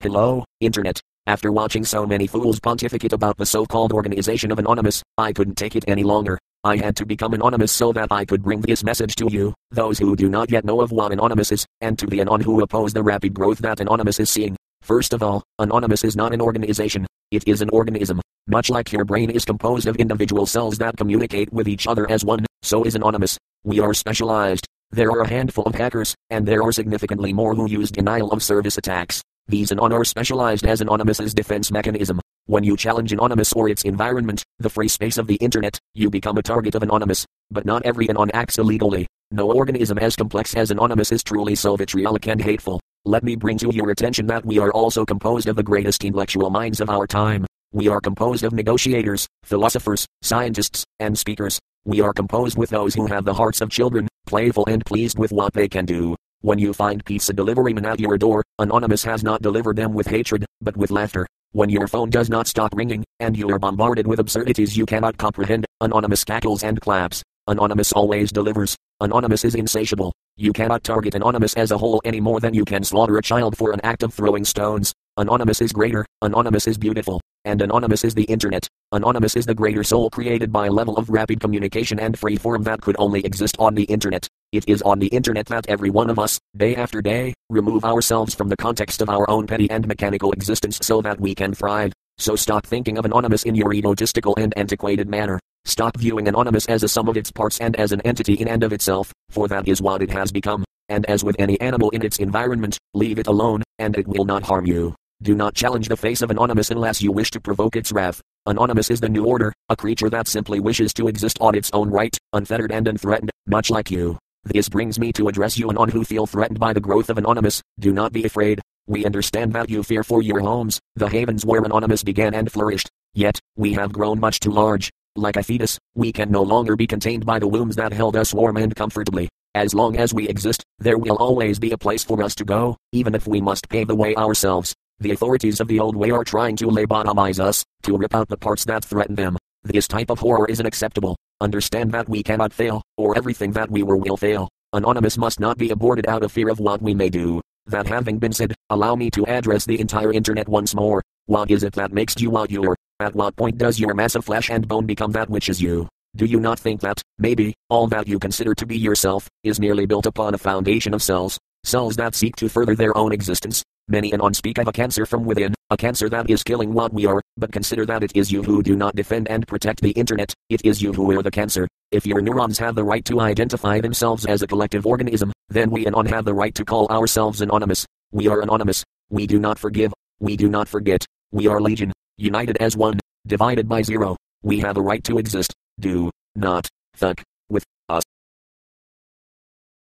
Hello, Internet. After watching so many fools pontificate about the so-called organization of Anonymous, I couldn't take it any longer. I had to become anonymous so that I could bring this message to you, those who do not yet know of what Anonymous is, and to the Anon who oppose the rapid growth that Anonymous is seeing. First of all, Anonymous is not an organization. It is an organism. Much like your brain is composed of individual cells that communicate with each other as one, so is Anonymous. We are specialized. There are a handful of hackers, and there are significantly more who use denial of service attacks. These Anon are specialized as Anonymous's defense mechanism. When you challenge Anonymous or its environment, the free space of the Internet, you become a target of Anonymous. But not every Anon acts illegally. No organism as complex as Anonymous is truly so vitriolic and hateful. Let me bring to your attention that we are also composed of the greatest intellectual minds of our time. We are composed of negotiators, philosophers, scientists, and speakers. We are composed with those who have the hearts of children, playful and pleased with what they can do. When you find pizza deliverymen at your door, Anonymous has not delivered them with hatred, but with laughter. When your phone does not stop ringing, and you are bombarded with absurdities you cannot comprehend, Anonymous cackles and claps. Anonymous always delivers. Anonymous is insatiable. You cannot target Anonymous as a whole any more than you can slaughter a child for an act of throwing stones. Anonymous is greater, Anonymous is beautiful, and Anonymous is the Internet. Anonymous is the greater soul created by a level of rapid communication and free form that could only exist on the Internet. It is on the Internet that every one of us, day after day, remove ourselves from the context of our own petty and mechanical existence so that we can thrive. So stop thinking of Anonymous in your egotistical and antiquated manner. Stop viewing Anonymous as a sum of its parts and as an entity in and of itself, for that is what it has become. And as with any animal in its environment, leave it alone, and it will not harm you. Do not challenge the face of Anonymous unless you wish to provoke its wrath. Anonymous is the new order, a creature that simply wishes to exist on its own right, unfettered and unthreatened, much like you. This brings me to address you Anon who feel threatened by the growth of Anonymous. Do not be afraid. We understand that you fear for your homes, the havens where Anonymous began and flourished. Yet, we have grown much too large. Like a fetus, we can no longer be contained by the wombs that held us warm and comfortably. As long as we exist, there will always be a place for us to go, even if we must pave the way ourselves. The authorities of the old way are trying to lobotomize us, to rip out the parts that threaten them. This type of horror is unacceptable. Understand that we cannot fail, or everything that we were will fail. Anonymous must not be aborted out of fear of what we may do. That having been said, allow me to address the entire Internet once more. What is it that makes you what you are? At what point does your mass of flesh and bone become that which is you? Do you not think that, maybe, all that you consider to be yourself, is merely built upon a foundation of cells? Cells that seek to further their own existence? Many Anon speak of a cancer from within, a cancer that is killing what we are, but consider that it is you who do not defend and protect the Internet. It is you who are the cancer. If your neurons have the right to identify themselves as a collective organism, then we Anon have the right to call ourselves Anonymous. We are Anonymous. We do not forgive. We do not forget. We are legion, united as one, divided by zero. We have a right to exist. Do not fuck